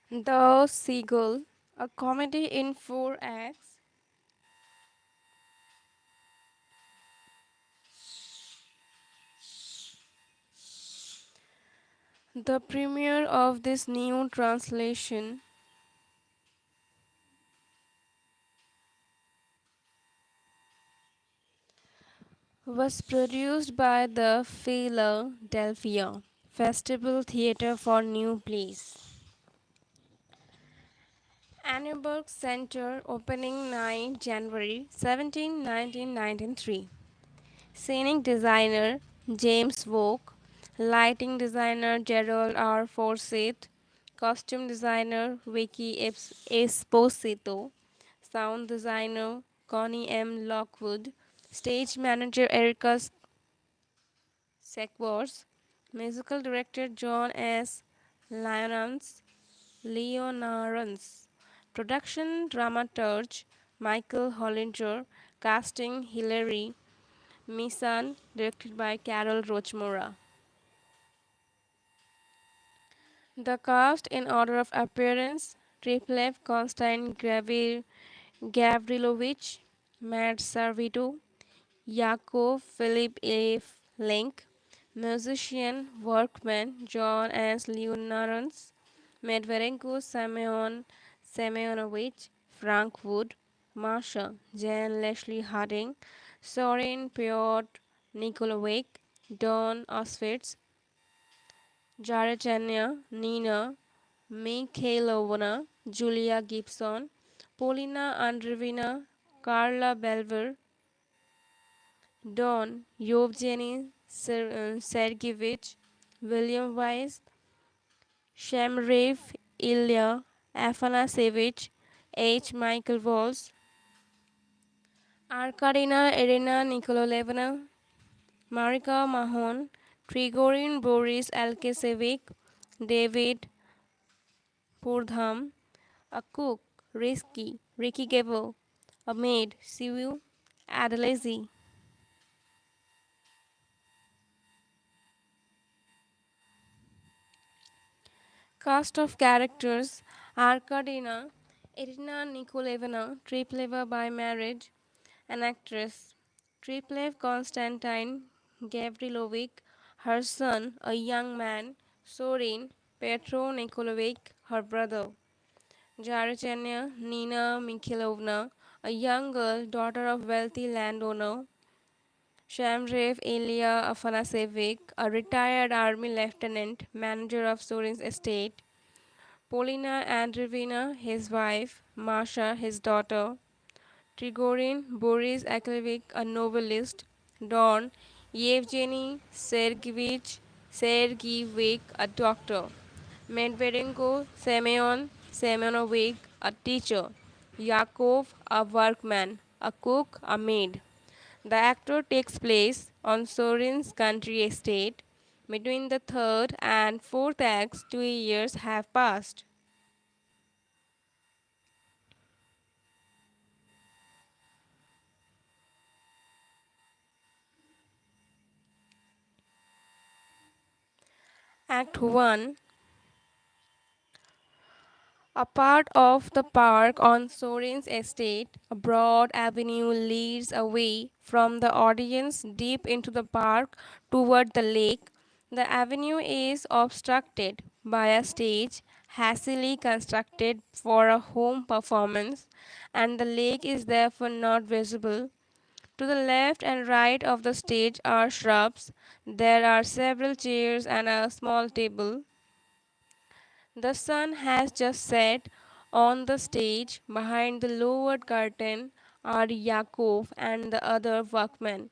The Seagull, a comedy in four acts. The premiere of this new translation was produced by the Philadelphia Festival Theatre for New Plays. Annenberg Center, opening night, January 17, 1993. Scenic designer James Vogue, lighting designer Gerald R. Forsyth, costume designer Vicky Esposito, sound designer Connie M. Lockwood, stage manager Erica Sequors, musical director John S. Lyons, Leonards, production dramaturge Michael Hollinger, casting Hilary Misan, directed by Carol Rochmora. The cast in order of appearance: Triplev Konstantin Gavrilovich, Matt Servito, Yakov Philip A. Link, musician, workman John S. Leonards, Medvedenko Semyon Semyonovich, Frank Wood, Masha Jan Leslie Harding, Soren Piotr Nikolaevich, Don Oswitz, Jarechania, Nina Mikhailovna, Julia Gibson, Polina Andreevna, Carla Belver, Don Yevgeny Sergeyevich, William Weiss, Shamrev Ilya Afanasevich, H. Michael Walsh, Arkadina Irina Nikolaevna, Marika Mahon, Trigorin Boris Alkesevic, David Purdham, a cook, Ricky Gable, a maid, Sivu Adelaide. Cast of characters: Arkadina, Irina Nikolaevna, Tripleva by marriage, an actress. Triplev Konstantin Gavrilovic, her son, a young man, Sorin Petro Nikolaevich, her brother. Jarechania Nina Mikhailovna, a young girl, daughter of wealthy landowner. Shamrev Ilya Afanasevich, a retired army lieutenant, manager of Sorin's estate. Polina Andreevna, his wife. Masha, his daughter. Trigorin Boris Aklevich, a novelist. Don Yevgeny Sergeyevich, a doctor. Medvedenko Semyon Semyonovich, a teacher. Yakov, a workman. A cook, a maid. The actor takes place on Sorin's country estate. Between the third and fourth acts, 2 years have passed. Act 1. A part of the park on Sorin's estate, a broad avenue leads away from the audience deep into the park toward the lake. The avenue is obstructed by a stage hastily constructed for a home performance, and the lake is therefore not visible. To the left and right of the stage are shrubs. There are several chairs and a small table. The sun has just set. On the stage, behind the lowered curtain, are Yakov and the other workmen.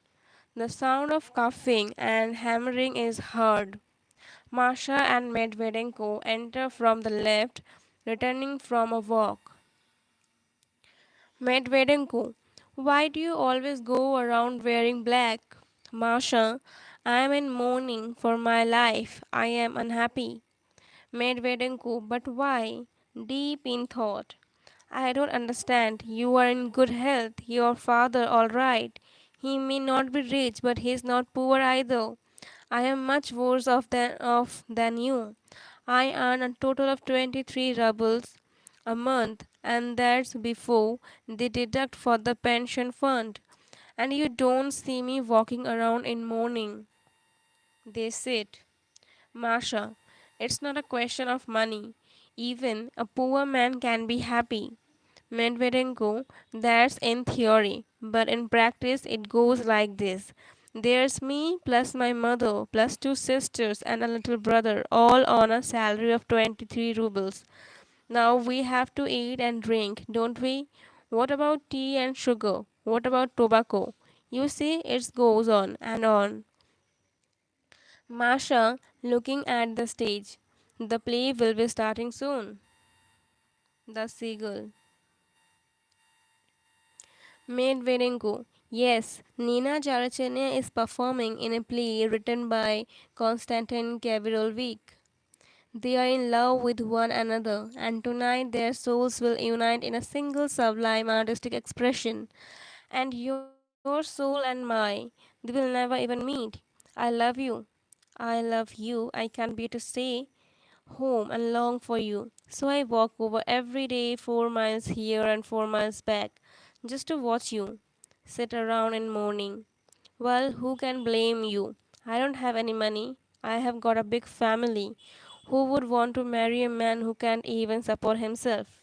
The sound of coughing and hammering is heard. Masha and Medvedenko enter from the left, returning from a walk. Medvedenko: why do you always go around wearing black? Masha: I am in mourning for my life. I am unhappy. Medvedenko: but why? Deep in thought. I don't understand. You are in good health. Your father all right. He may not be rich, but he is not poor either. I am much worse off than you. I earn a total of 23 rubles a month, and that's before they deduct for the pension fund. And you don't see me walking around in mourning. They said, Masha, it's not a question of money. Even a poor man can be happy. Medvedenko, that's in theory, but in practice it goes like this. There's me plus my mother plus two sisters and a little brother, all on a salary of 23 rubles. Now we have to eat and drink, don't we? What about tea and sugar? What about tobacco? You see, it goes on and on. Masha, looking at the stage. The play will be starting soon. The Seagull. Medvedenko. Yes, Nina Jarachenia is performing in a play written by Konstantin Cavrovic. They are in love with one another, and tonight their souls will unite in a single sublime artistic expression. And your soul and mine, they will never even meet. I love you. I love you. I can't bear to stay home and long for you. So I walk over every day 4 miles here and 4 miles back just to watch you sit around in mourning. Well, who can blame you? I don't have any money. I have got a big family. Who would want to marry a man who can't even support himself?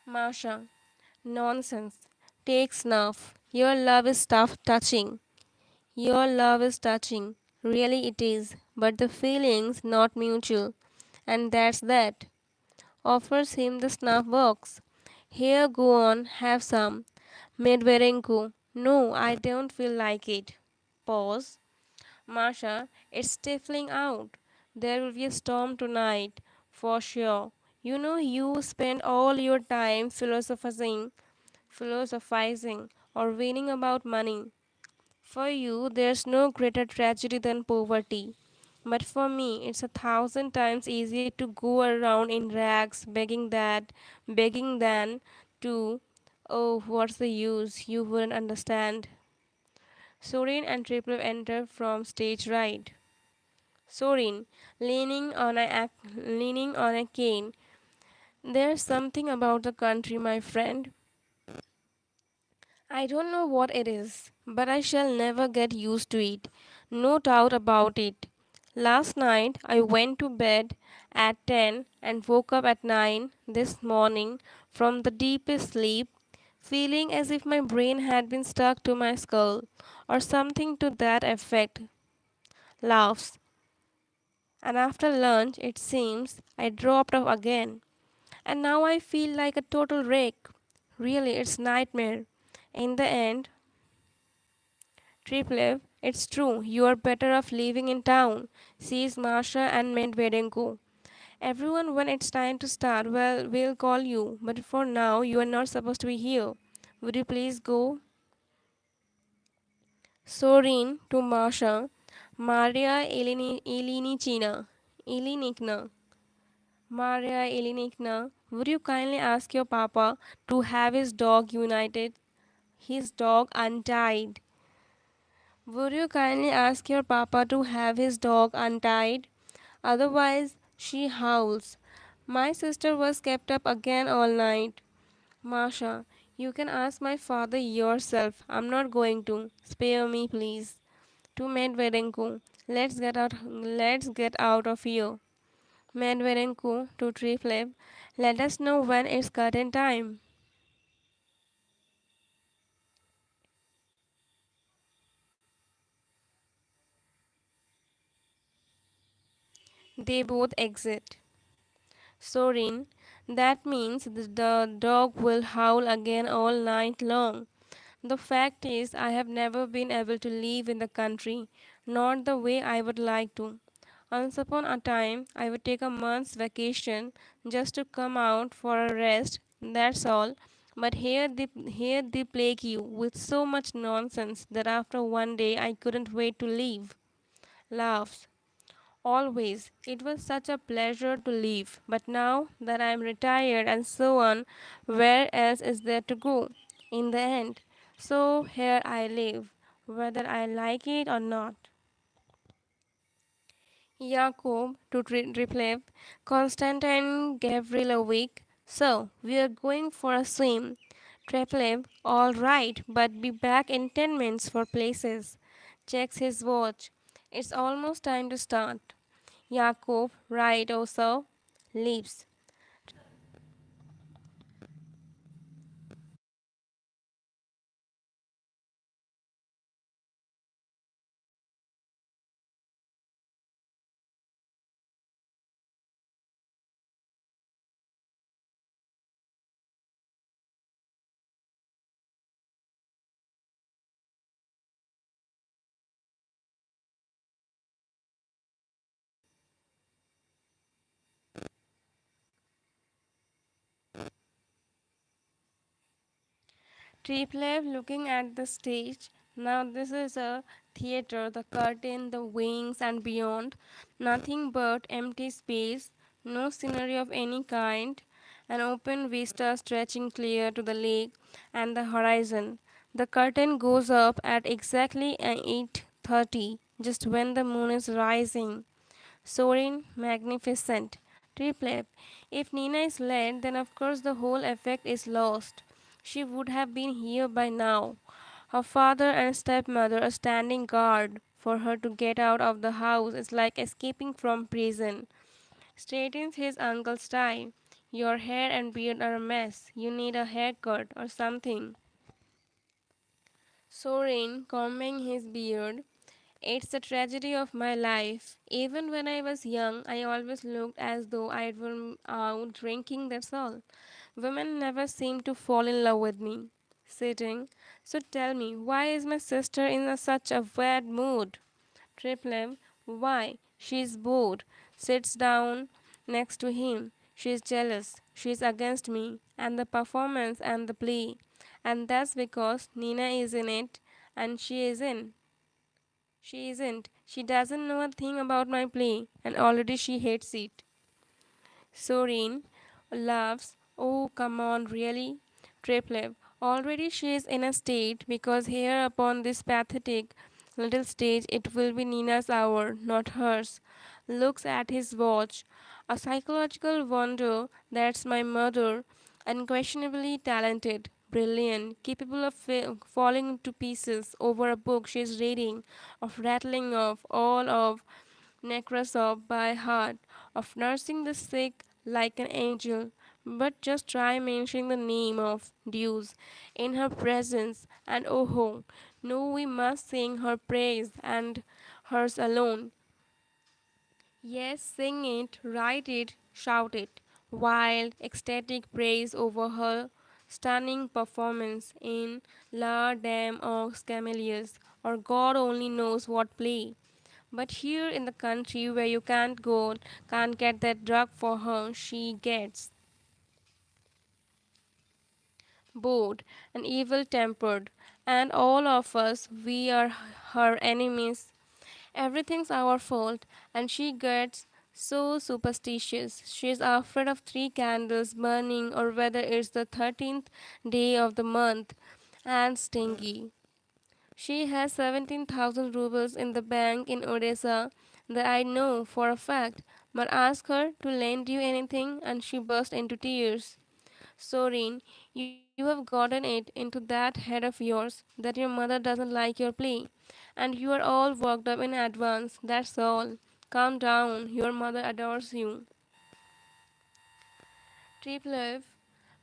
Masha, nonsense. Take snuff. Your love is tough touching. Your love is touching. Really it is. But the feeling's not mutual. And that's that. Offers him the snuff box. Here, go on, have some. Medvedenko. No, I don't feel like it. Pause. Masha, it's stifling out. There will be a storm tonight, for sure. You know, you spend all your time philosophizing, or whining about money. For you, there's no greater tragedy than poverty. But for me, it's 1,000 times easier to go around in rags begging than to, oh, what's the use? You wouldn't understand. Sorin and Triple enter from stage right. Sorin, leaning on a cane. There's something about the country, my friend. I don't know what it is, but I shall never get used to it. No doubt about it. Last night I went to bed at 10 and woke up at 9 this morning from the deepest sleep, feeling as if my brain had been stuck to my skull, or something to that effect. Laughs. And after lunch, it seems, I dropped off again. And now I feel like a total wreck. Really, it's nightmare. In the end, Triplev, it's true, you are better off living in town, says Masha and Medvedenko. Everyone, when it's time to start, well, we'll call you, but for now, you are not supposed to be here. Would you please go? Sorin to Masha, Maria Ilinikna. Maria Ilinikna, would you kindly ask your papa to have his dog untied? Would you kindly ask your papa to have his dog untied? Otherwise, she howls. My sister was kept up again all night. Masha, you can ask my father yourself. I'm not going to. Spare me, please. To Medvedenko, let's get out of here. Medvedenko to Triflip, let us know when it's curtain time. They both exit. Sorin, that means the dog will howl again all night long. The fact is, I have never been able to live in the country, not the way I would like to. Once upon a time, I would take a month's vacation just to come out for a rest, that's all. But here they plague you with so much nonsense that after one day I couldn't wait to leave. Laughs. Always. It was such a pleasure to leave. But now that I am retired and so on, where else is there to go? In the end. So here I live, whether I like it or not. Jacob to reply, Constantine Gavrilovich. So, we are going for a swim. Treplev, all right, but be back in 10 minutes for places. Checks his watch. It's almost time to start. Jacob, right also, leaves. Triplev looking at the stage. Now this is a theater, the curtain, the wings and beyond. Nothing but empty space, no scenery of any kind. An open vista stretching clear to the lake and the horizon. The curtain goes up at exactly 8:30, just when the moon is rising. Soaring, magnificent. Triplep. If Nina is late, then of course the whole effect is lost. She would have been here by now. Her father and stepmother are standing guard for her to get out of the house. It's like escaping from prison. Straightens his uncle's tie. Your hair and beard are a mess. You need a haircut or something. Soren, combing his beard, it's the tragedy of my life. Even when I was young, I always looked as though I'd been out drinking, that's all. Women never seemed to fall in love with me. Sitting. So tell me, why is my sister in such a bad mood? Triplem, why? She's bored. Sits down next to him. She's jealous. She's against me and the performance and the play. And that's because Nina is in it and she is in. She isn't. She doesn't know a thing about my play, and already she hates it. Sorin laughs. Oh, come on, really? Triplev. Already she is in a state because here upon this pathetic little stage it will be Nina's hour, not hers. Looks at his watch. A psychological wonder that's my mother. Unquestionably talented, brilliant, capable of falling to pieces over a book she is reading, of rattling off all of Nekrasov by heart, of nursing the sick like an angel. But just try mentioning the name of Deus in her presence, and oh, no, we must sing her praise and hers alone. Yes, sing it, write it, shout it. Wild, ecstatic praise over her stunning performance in La Dame aux Camélias, or God only knows what play. But here in the country where you can't get that drug for her, she gets bored and evil tempered, and all of us, we are her enemies. Everything's our fault, and she gets so superstitious. She's afraid of three candles burning, or whether it's the 13th day of the month, and stingy. She has 17,000 rubles in the bank in Odessa that I know for a fact, but ask her to lend you anything, and she burst into tears. Sorin, you have gotten it into that head of yours that your mother doesn't like your play, and you are all worked up in advance, that's all. Calm down, your mother adores you. Triplev,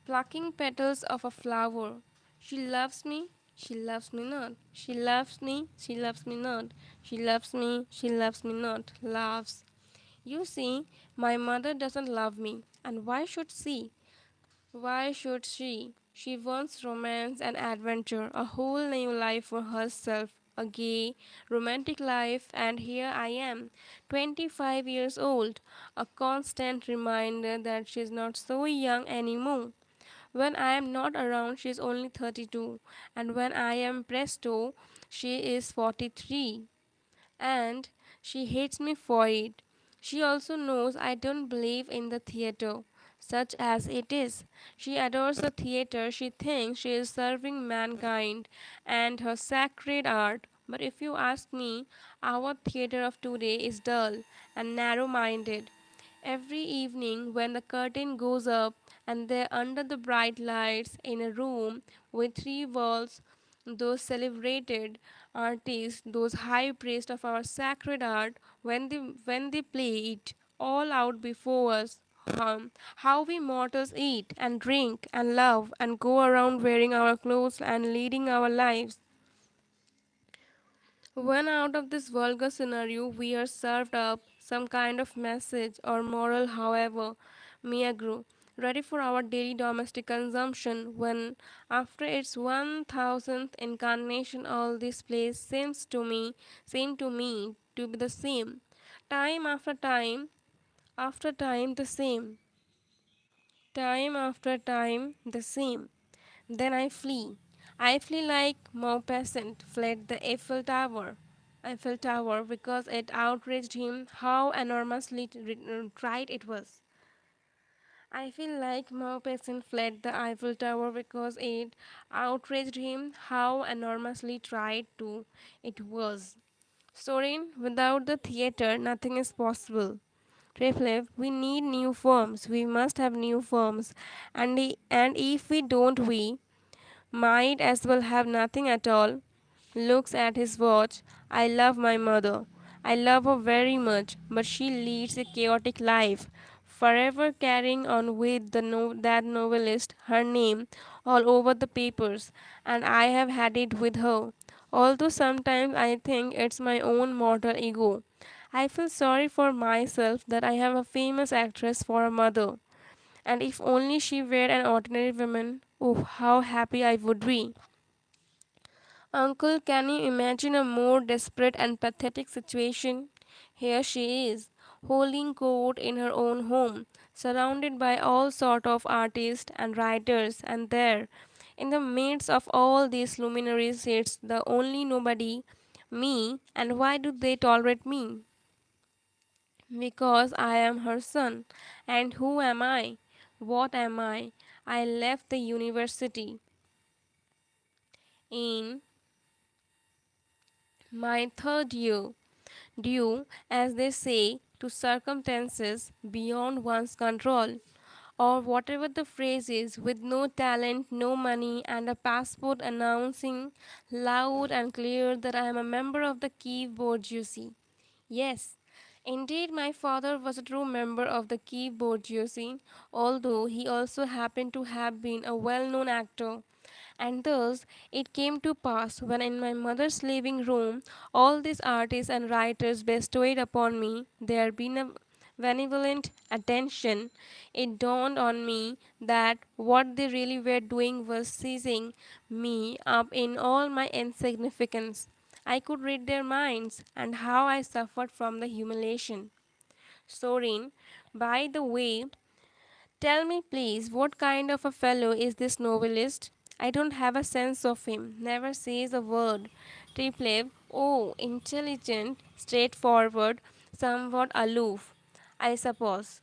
plucking petals of a flower. She loves me, she loves me not. She loves me, she loves me not. She loves me, she loves me not. Laughs. You see, my mother doesn't love me, and why should she? Why should she? She wants romance and adventure, a whole new life for herself, a gay, romantic life, and here I am, 25 years old, a constant reminder that she's not so young anymore. When I am not around, she is only 32, and when I am presto, she is 43, and she hates me for it. She also knows I don't believe in the theater, such as it is. She adores the theater. She thinks she is serving mankind and her sacred art. But if you ask me, our theater of today is dull and narrow minded. Every evening, when the curtain goes up, and there under the bright lights in a room with three walls, those celebrated artists, those high priests of our sacred art, when they play it all out before us, how we mortals eat and drink and love and go around wearing our clothes and leading our lives. When out of this vulgar scenario we are served up some kind of message or moral, however meagre, ready for our daily domestic consumption, when after its 1000th incarnation all this place seem to me to be the same, time after time after time the same, time after time the same. Then I flee. I flee like Maupassant fled the Eiffel Tower because it outraged him how enormously tried it was. I feel like Maupassant fled the Eiffel Tower because it outraged him how enormously tried to it was. Sorin, without the theater, nothing is possible. Reflev, we need new forms. We must have new forms, and if we don't, we might as well have nothing at all. Looks at his watch. I love my mother. I love her very much, but she leads a chaotic life, forever carrying on with that novelist, her name, all over the papers, and I have had it with her. Although sometimes I think it's my own mortal ego. I feel sorry for myself that I have a famous actress for a mother. And if only she were an ordinary woman, oh, how happy I would be. Uncle, can you imagine a more desperate and pathetic situation? Here she is, holding court in her own home, surrounded by all sort of artists and writers, and there, in the midst of all these luminaries, sits the only nobody, me. And why do they tolerate me? Because I am her son. And who am I? What am I? I left the university in my third year, due, as they say, to circumstances beyond one's control, or whatever the phrase is, with no talent, no money, and a passport announcing loud and clear that I am a member of the Kiev bourgeoisie. Yes, indeed, my father was a true member of the Kiev bourgeoisie, although he also happened to have been a well known actor. And thus it came to pass, when in my mother's living room all these artists and writers bestowed upon me their benevolent attention, it dawned on me that what they really were doing was seizing me up in all my insignificance. I could read their minds, and how I suffered from the humiliation. Sorin, by the way, tell me, please, what kind of a fellow is this novelist? I don't have a sense of him. Never says a word. Triplev, oh, intelligent, straightforward, somewhat aloof, I suppose,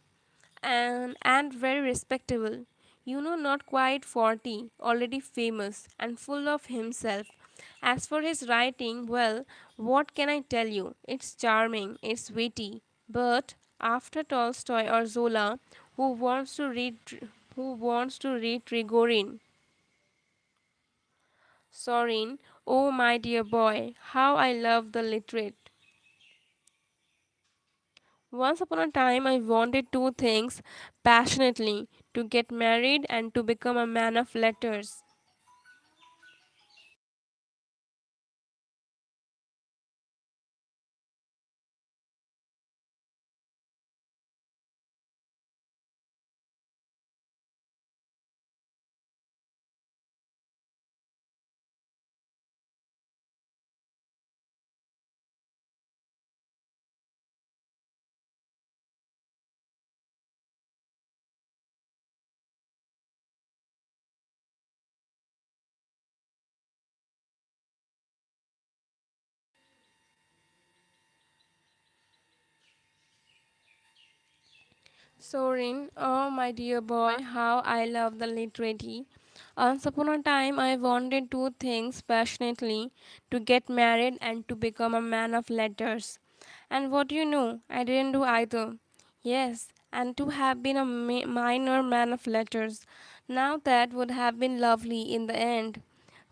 and very respectable. You know, not quite 40, already famous, and full of himself. As for his writing, well, what can I tell you? It's charming, it's witty, but after Tolstoy or Zola, who wants to read who wants to read Trigorin? Sorin, oh my dear boy, how I love the literate. Once upon a time, I wanted two things passionately: to get married and to become a man of letters. Sorin, oh my dear boy, how I love the literati. Once upon a time, I wanted two things passionately: to get married and to become a man of letters. And what do you know? I didn't do either. Yes, and to have been a minor man of letters. Now that would have been lovely in the end.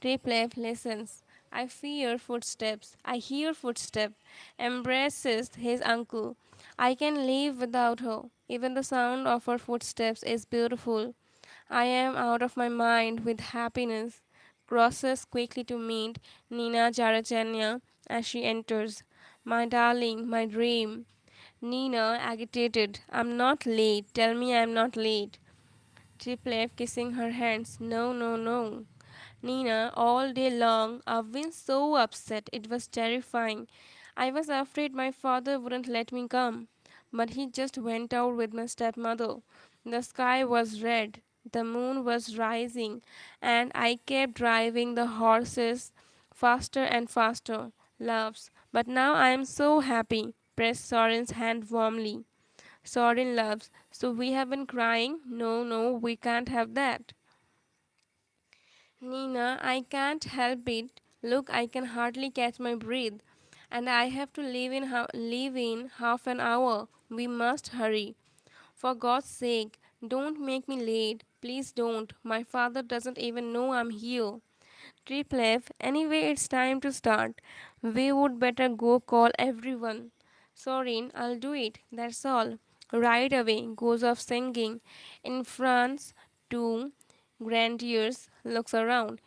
Triplev listens. I fear footsteps. I hear footsteps. Embraces his uncle. I can live without her. Even the sound of her footsteps is beautiful. I am out of my mind with happiness. Crosses quickly to meet Nina Jarachanya as she enters. My darling, my dream. Nina, agitated. I'm not late. Tell me I'm not late. Triplev kissing her hands. No, no, no. Nina, all day long, I've been so upset. It was terrifying. I was afraid my father wouldn't let me come. But he just went out with my stepmother. The sky was red. The moon was rising. And I kept driving the horses faster and faster. Loves. But now I am so happy. Pressed Soren's hand warmly. Soren loves. So we have been crying? No, no, we can't have that. Nina, I can't help it. Look, I can hardly catch my breath. And I have to leave in half an hour. We must hurry. For God's sake, don't make me late. Please don't. My father doesn't even know I'm here. Triplev, anyway, it's time to start. We would better go call everyone. Sorin, I'll do it. That's all. Right away goes off singing. In France, too, Grandiers looks around.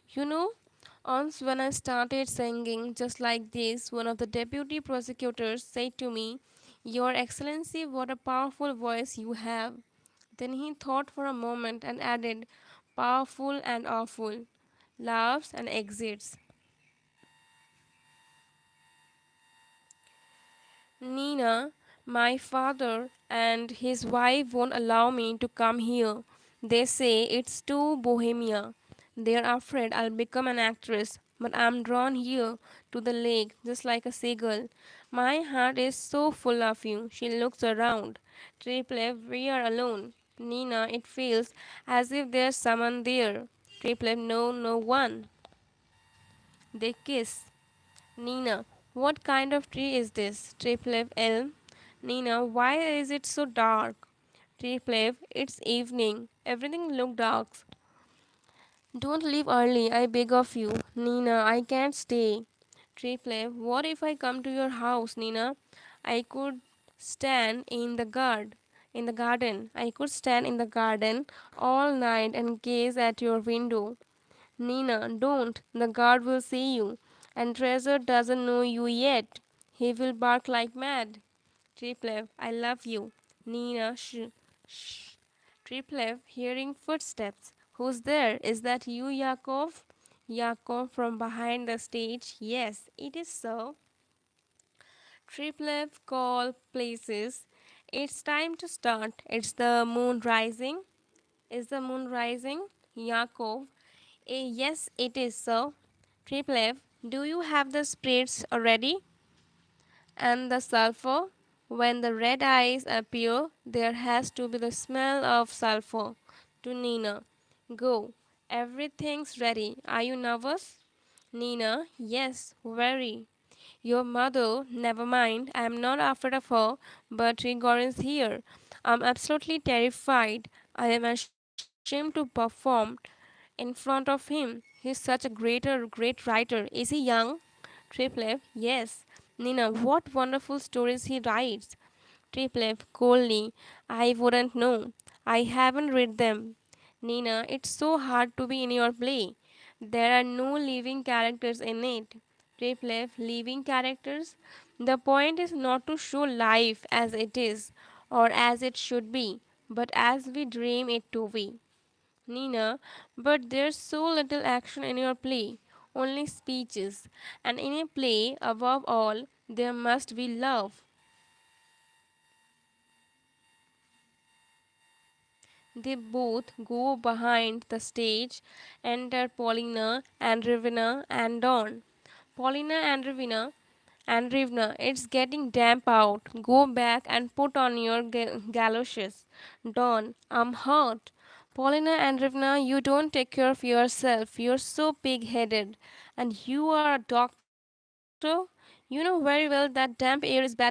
Once when I started singing just like this, one of the deputy prosecutors said to me, Your Excellency, what a powerful voice you have. Then he thought for a moment and added, Powerful and awful. Laughs and exits. Nina, my father and his wife won't allow me to come here. They say it's too bohemia. They're afraid I'll become an actress, but I'm drawn here to the lake just like a seagull. My heart is so full of you. She looks around. Triplev, we are alone. Nina, it feels as if there's someone there. Triplev, no, no one. They kiss. Nina, what kind of tree is this? Triplev elm. Nina, why is it so dark? Triplev, it's evening. Everything look dark. Don't leave early, I beg of you. Nina, I can't stay. Triplev, what if I come to your house, Nina? I could stand in the garden. I could stand in the garden all night and gaze at your window. Nina, don't. The guard will see you. And Treasure doesn't know you yet. He will bark like mad. Triplev, I love you. Nina, shh, shh. Triplev, hearing footsteps. Who's there? Is that you, Yakov? Yakov from behind the stage. Yes, it is so. Triplev call places. It's time to start. It's the moon rising. Is the moon rising? Yakov. Yes, it is, sir. Triplev, do you have the spirits already? And the sulfur? When the red eyes appear, there has to be the smell of sulfur. To Nina, go. Everything's ready. Are you nervous? Nina, yes, very. Your mother, never mind, I am not afraid of her, but Trigorin's here. I'm absolutely terrified. I am ashamed to perform in front of him. He's such a great writer. Is he young? Triplev, yes. Nina, what wonderful stories he writes. Triplev, coldly, I wouldn't know. I haven't read them. Nina, it's so hard to be in your play. There are no living characters in it. Triplev, living characters? The point is not to show life as it is or as it should be, but as we dream it to be. Nina, but there's so little action in your play, only speeches, and in a play, above all, there must be love. They both go behind the stage, enter Paulina, Andrevina, and Dawn. Paulina, Andrevna, it's getting damp out. Go back and put on your galoshes. Dawn, I'm hurt. Paulina Andreevna, you don't take care of yourself. You're so pig-headed. And you are a doctor? You know very well that damp air is bad for you.